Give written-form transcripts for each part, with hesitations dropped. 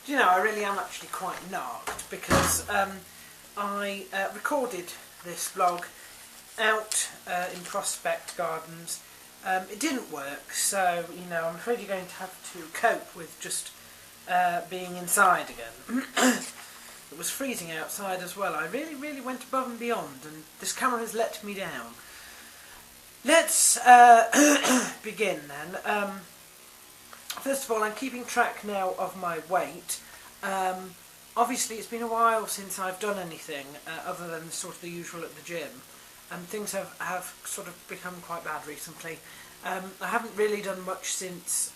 You know, I really am actually quite narked because I recorded this vlog out in Prospect Gardens. It didn't work, so, you know, I'm afraid you're going to have to cope with just being inside again. It was freezing outside as well. I really went above and beyond, and this camera has let me down. Let's begin then. First of all, I'm keeping track now of my weight. Obviously, it's been a while since I've done anything other than sort of the usual at the gym, and things have sort of become quite bad recently. I haven't really done much since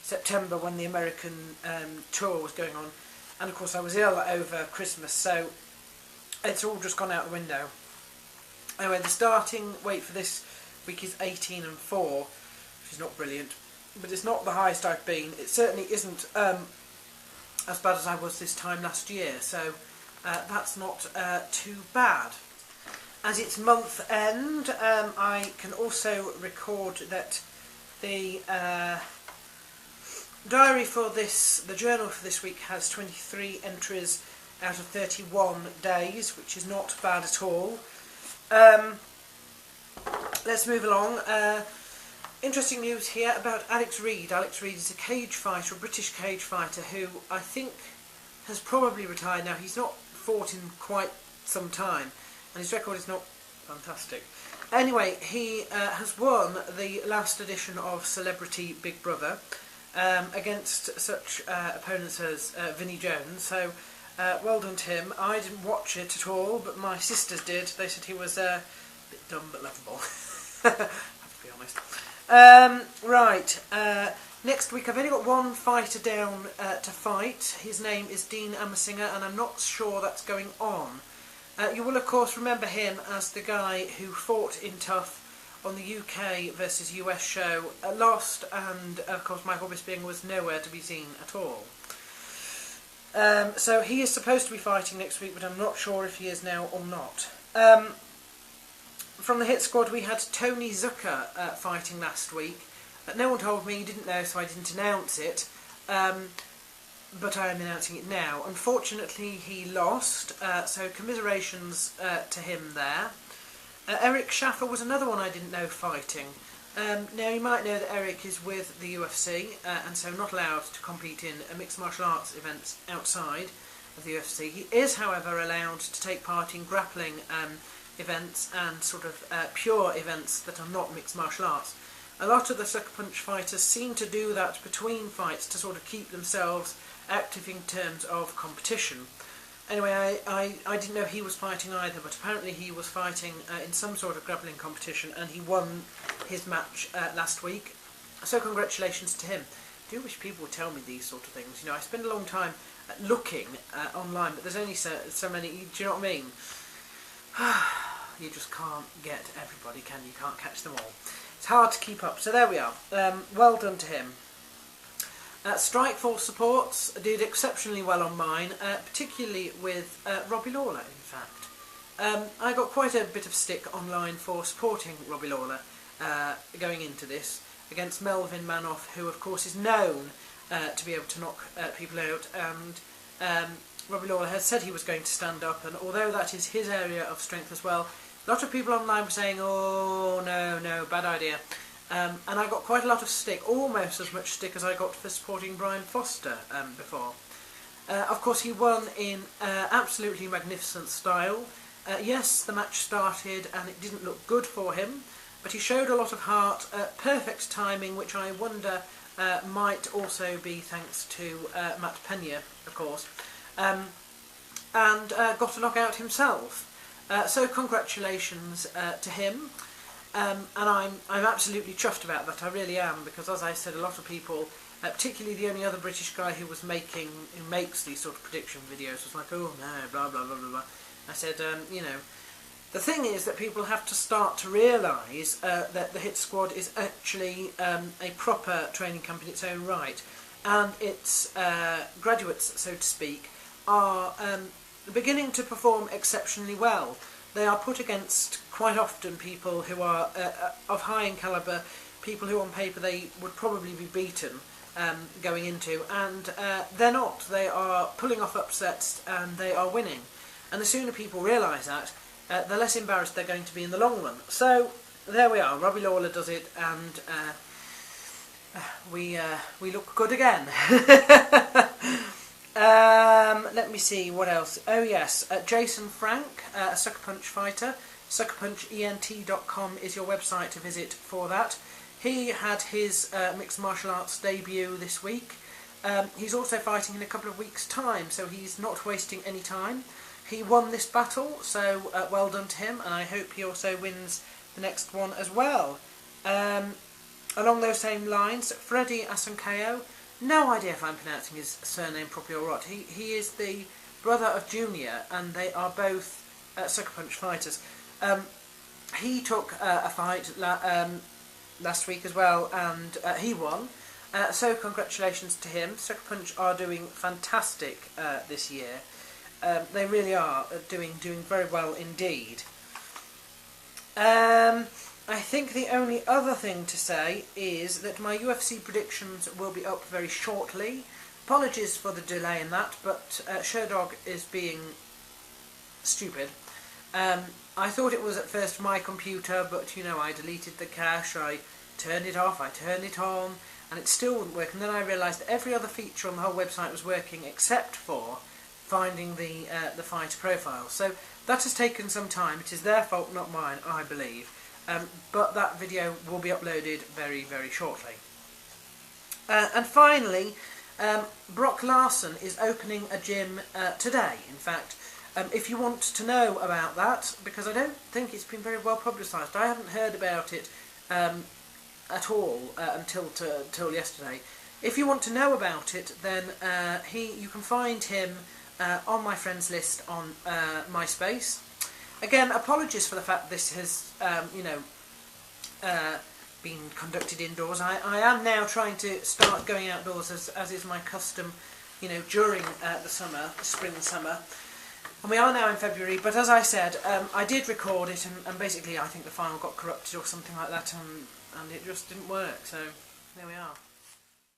September, when the American tour was going on, and of course I was ill over Christmas, so it's all just gone out the window. Anyway, the starting weight for this week is 18 and 4, which is not brilliant, but it's not the highest I've been. It certainly isn't as bad as I was this time last year, so that's not too bad. As it's month end, I can also record that the diary for the journal for this week has 23 entries out of 31 days, which is not bad at all. Let's move along. Interesting news here about Alex Reid. Alex Reid is a cage fighter, a British cage fighter, who I think has probably retired now. He's not fought in quite some time, and his record is not fantastic. Anyway, he has won the last edition of Celebrity Big Brother against such opponents as Vinnie Jones, so well done to him. I didn't watch it at all, but my sisters did. They said he was a bit dumb but lovable. I have to be honest. Right, next week I've only got one fighter down to fight. His name is Dean Ammersinger, and I'm not sure that's going on. You will of course remember him as the guy who fought in Tough on the UK versus US show, lost, and of course Michael Bisping was nowhere to be seen at all. So he is supposed to be fighting next week, but I'm not sure if he is now or not. From the hit squad we had Tony Zucker fighting last week. No one told me, didn't know, so I didn't announce it. But I am announcing it now. Unfortunately he lost, so commiserations to him there. Eric Schaffer was another one I didn't know fighting. Now you might know that Eric is with the UFC and so not allowed to compete in mixed martial arts events outside of the UFC. He is, however, allowed to take part in grappling events and sort of pure events that are not mixed martial arts. A lot of the sucker punch fighters seem to do that between fights to sort of keep themselves active in terms of competition. Anyway, I didn't know he was fighting either, but apparently he was fighting in some sort of grappling competition, and he won his match last week. So congratulations to him. I do wish people would tell me these sort of things. You know, I spend a long time looking online, but there's only so many. Do you know what I mean? You just can't get everybody, can you? You can't catch them all. It's hard to keep up. So there we are. Well done to him. Strikeforce supports did exceptionally well on mine, particularly with Robbie Lawler, in fact. I got quite a bit of stick online for supporting Robbie Lawler going into this, against Melvin Manoff, who of course is known to be able to knock people out, and Robbie Lawler has said he was going to stand up, and although that is his area of strength as well, a lot of people online were saying, oh no, bad idea. And I got quite a lot of stick, almost as much stick as I got for supporting Brian Foster before. Of course he won in absolutely magnificent style. Yes, the match started and it didn't look good for him, but he showed a lot of heart, perfect timing, which I wonder might also be thanks to Matt Pena, of course, and got a knockout himself. So congratulations to him. And I'm absolutely chuffed about that, I really am, because as I said, a lot of people, particularly the only other British guy who makes these sort of prediction videos, was like, oh no, blah blah blah blah blah. I said, you know, the thing is that people have to start to realise that the Hit Squad is actually a proper training camp in its own right, and its graduates, so to speak, are beginning to perform exceptionally well. They are put against quite often people who are of high in calibre, people who on paper they would probably be beaten, going into, and they're not. They are pulling off upsets and they are winning. And the sooner people realise that, the less embarrassed they're going to be in the long run. So there we are. Robbie Lawler does it, and we look good again. Let me see what else. Oh yes, Jason Frank, a Sucker Punch fighter. SuckerPunchENT.com is your website to visit for that. He had his mixed martial arts debut this week. He's also fighting in a couple of weeks' time, so he's not wasting any time. He won this battle, so well done to him, and I hope he also wins the next one as well. Along those same lines, Freddie Asankeo, no idea if I'm pronouncing his surname properly or what. He is the brother of Junior, and they are both Sucker Punch fighters. He took a fight last week as well, and he won. So congratulations to him. Sucker Punch are doing fantastic this year. They really are doing very well indeed. I think the only other thing to say is that my UFC predictions will be up very shortly. Apologies for the delay in that, but Sherdog is being stupid. I thought it was at first my computer, but you know, I deleted the cache, I turned it off, I turned it on, and it still wouldn't work. And then I realised that every other feature on the whole website was working except for finding the fighter profile. So that has taken some time. It is their fault, not mine, I believe. But that video will be uploaded very, very shortly. And finally, Brock Larson is opening a gym today. In fact, if you want to know about that, because I don't think it's been very well publicised, I haven't heard about it at all until yesterday. If you want to know about it, then you can find him on my friends list on MySpace. Again, apologies for the fact this has, been conducted indoors. I am now trying to start going outdoors, as is my custom, during the spring and summer. And we are now in February, but as I said, I did record it, and basically I think the file got corrupted or something like that, and it just didn't work, so there we are.